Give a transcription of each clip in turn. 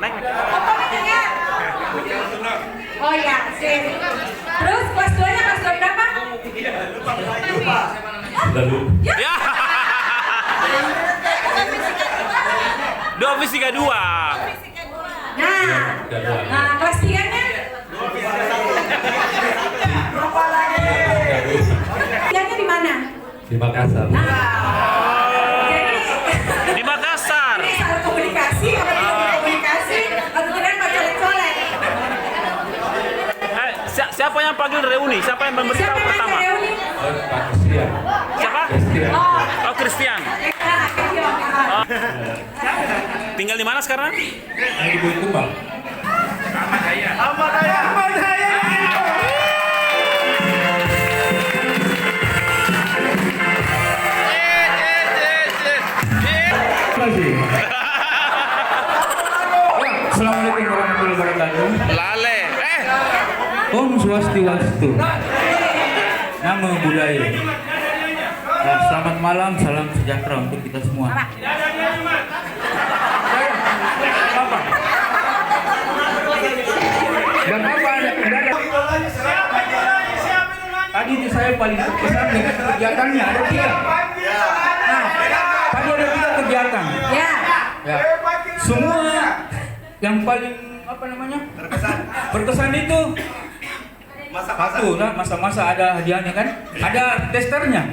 naik. Oh ya, sip. Terus kelas 2-nya kelas 2 berapa? Lalu. Ya. 2 fisika 2. Nah, kelas 3-nya? Apa lagi? 3-nya di mana? Di Makassar. Jadi Di Makassar. ini salah komunikasi, komunikasi, atau kalian mau colek-colek? Siapa yang panggil reuni? Siapa yang Siapa memberitahu yang pertama? ngajak reuni? Pak Christian. Siapa? Christian. Oh, Christian. Oh. Tinggal di mana sekarang? Yang di Bulukumba. Assalamualaikum warahmatullahi wabarakatuh. Lale. Om Swastiastu. Namo Buddhaya. Nah, selamat malam, salam sejahtera untuk kita semua. Dan apa ada? Tadi itu saya paling berkesan dengan kegiatannya ada 3. Nah, tadi ada 3 kegiatan. Ya. Ya. Semua yang paling apa namanya? Berkesan itu satu lah, masa-masa ada hadiahnya kan? Ada testernya.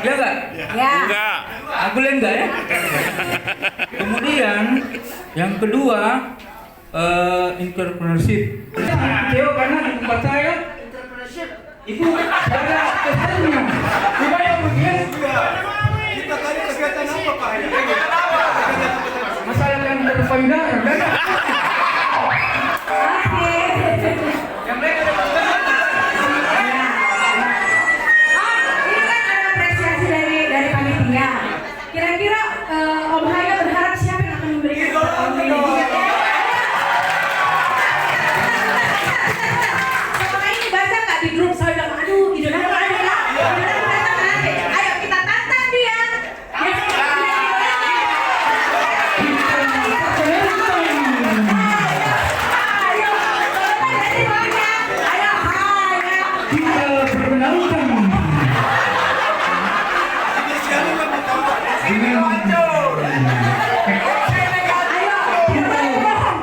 Ya enggak? Ya. Enggak. Aku enggak ya? Kemudian yang kedua entrepreneurship. Kecewa karena di tempat saya itu ada testernya. Cuma yang bagian Kita tadi kegiatan apa Pak? masalah yang berpayudara kan? Yang lain ada Ini kan ada apresiasi dari panitia. Kira-kira Om Hayo berharap siapa yang akan memberikan Om ini? Selama ini baca nggak di grup saya bilang, aduh, idola apa ada ya? Idola apa ada? Ayo kita tantang dia. Ayo, dari bawahnya. Ayo, Hayo. kita perkenalkan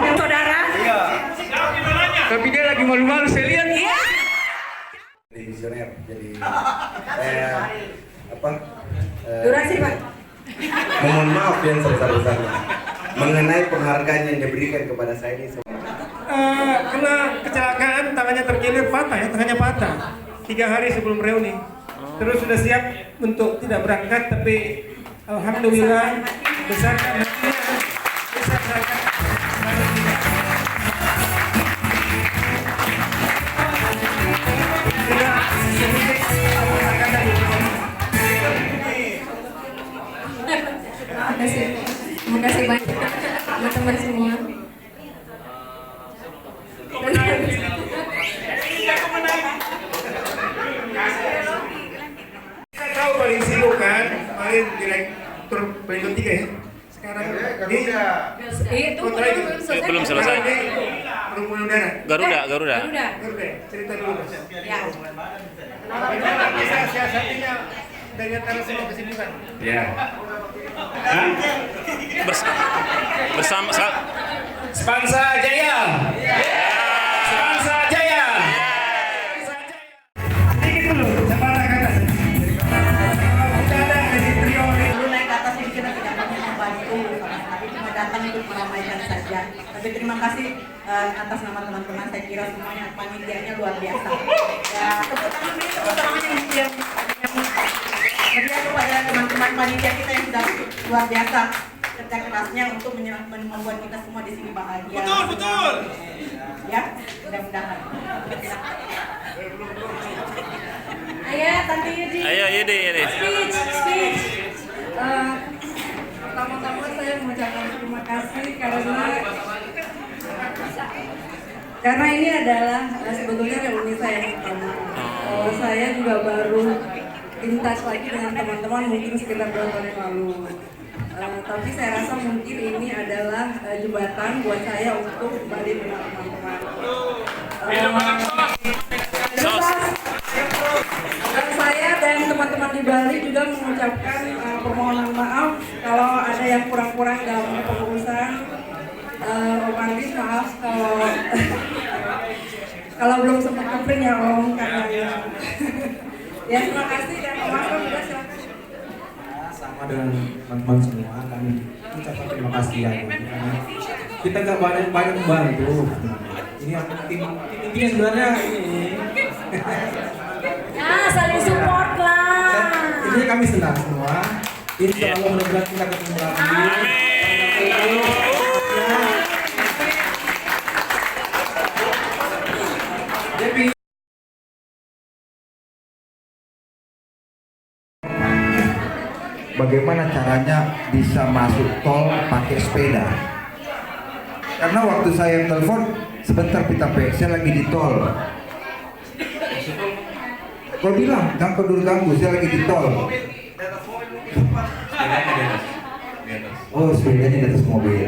Ayo, saudara. tapi dia lagi malu-malu saya lihat. Jadi visioner, jadi saya Durasi, Pak. mohon maaf yang sebesar-besarnya mengenai penghargaan yang diberikan kepada saya ini. Kena kecelakaan, tangannya terkilir, patah ya, tangannya patah 3 hari sebelum reuni. Terus sudah siap untuk tidak berangkat, tapi alhamdulillah besarkan hatinya, besarkan tidak sedikit akan dari Terima kasih banyak teman-teman semua. Saya tahu paling sibuk kan, kemarin direktur Pelindo 3 ya. Sekarang di Belum selesai. Perhubungan udara. Garuda. Garuda. Garuda, cerita dulu Mas. Ya. Bagaimana bisa siasatinya dari antara semua kesibukan? Ya. Bersama Spansa Jaya. Spansa Jaya. Sedikit dulu, sebarang kata. Kita ada dari trio ini. Dulu naik ke atas ini kita tidak pernah membantu sama sekali, cuma datang untuk meramaikan saja. Tapi terima kasih atas nama teman-teman, saya kira semuanya panitianya luar biasa. Ya, tepuk tangan ini tepuk tangan yang berikan kepada teman-teman panitia kita yang sudah luar biasa kerja kerasnya untuk membuat kita semua di sini bahagia. Betul. Ya, mudah-mudahan. Ayo, Tante Yudi. Ayo, Yudi. Speech. Pertama-tama saya mengucapkan terima kasih karena ini adalah sebetulnya reuni saya yang pertama. Saya juga baru in touch lagi dengan teman-teman mungkin sekitar 2 tahun yang lalu. Tapi saya rasa mungkin ini adalah jembatan buat saya untuk kembali bersama teman-teman. Saya dan teman-teman di Bali juga mengucapkan permohonan maaf kalau ada yang kurang-kurang dalam pengurusan. Om Andis, maaf kalau belum sempat kepring ya Om, karena ya terima kasih dan Om Asro juga silakan. Sama dengan teman-teman semua, kami ucapkan terima kasih ya, karena kita nggak banyak membantu. Ini yang penting, intinya sebenarnya ini. Ya, saling support lah. Intinya kami senang semua. Insya Allah mudah-mudahan kita ketemu lagi. Jadi bagaimana caranya bisa masuk tol pakai sepeda? Karena waktu saya telepon sebentar Pita P, saya lagi di tol. Kau bilang, jangan kau dulu ganggu, saya lagi di tol. Oh, sepedanya di atas mobil.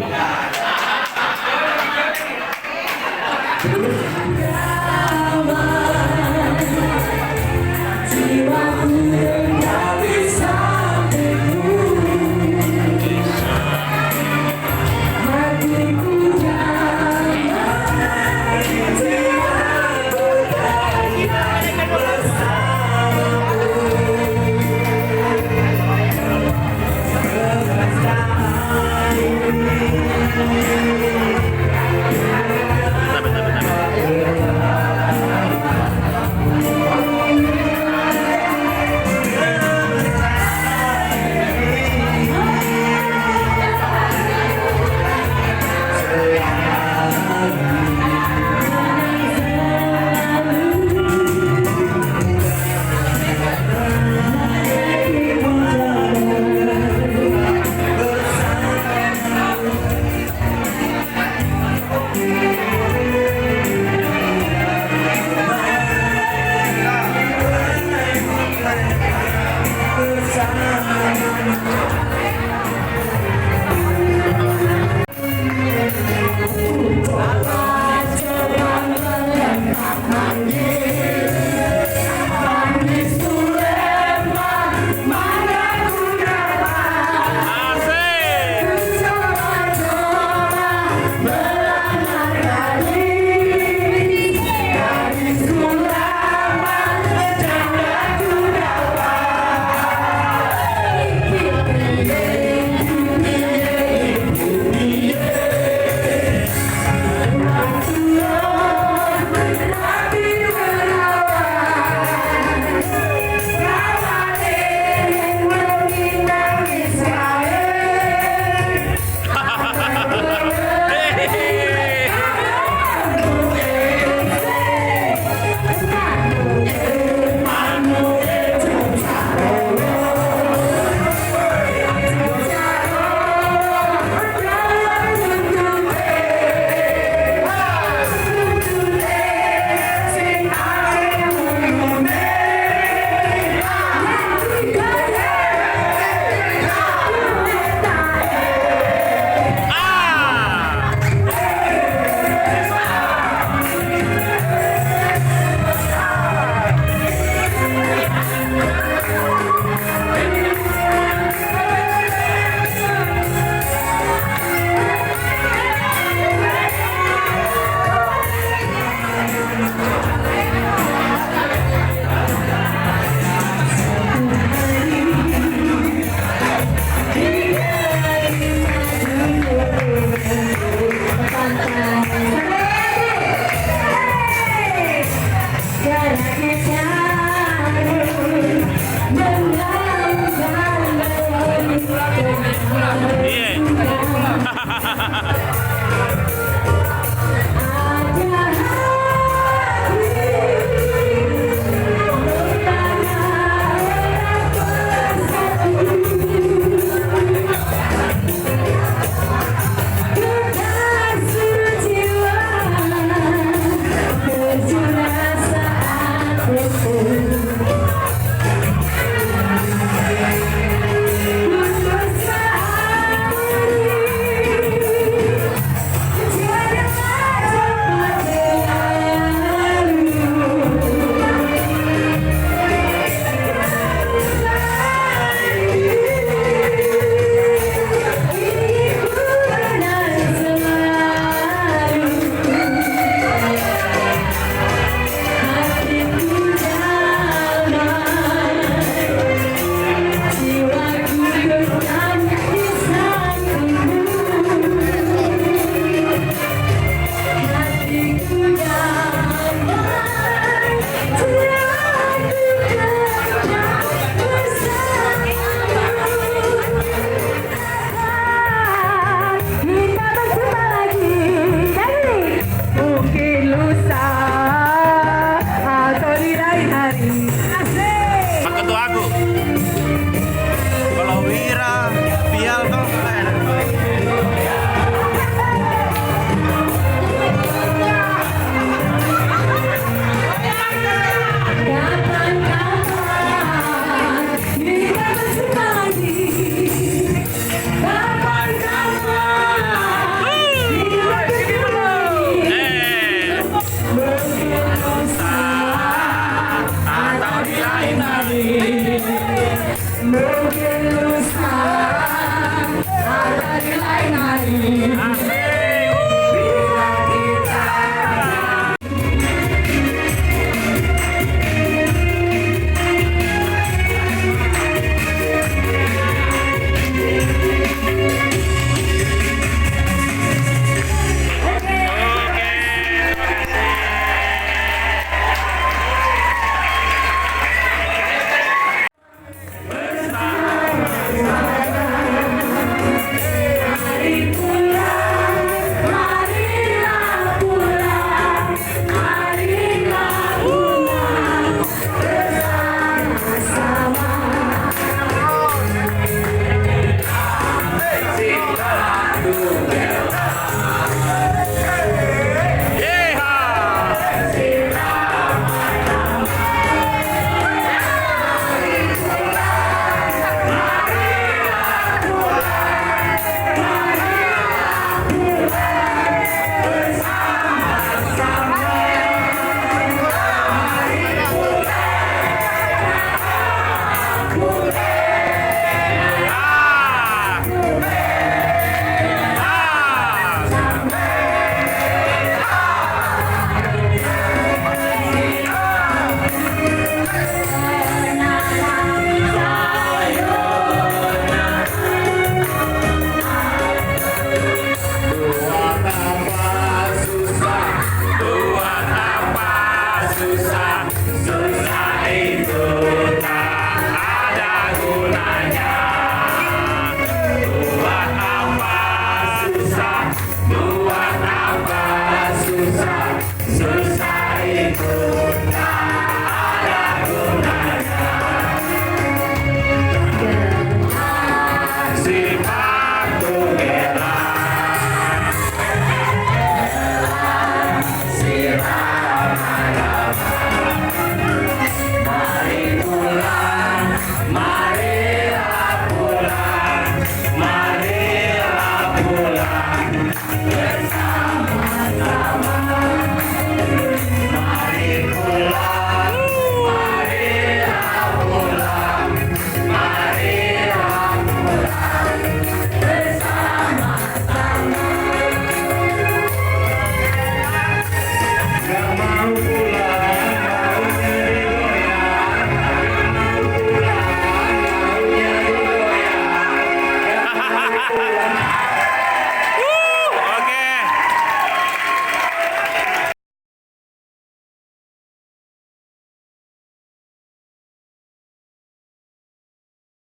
Hahaha.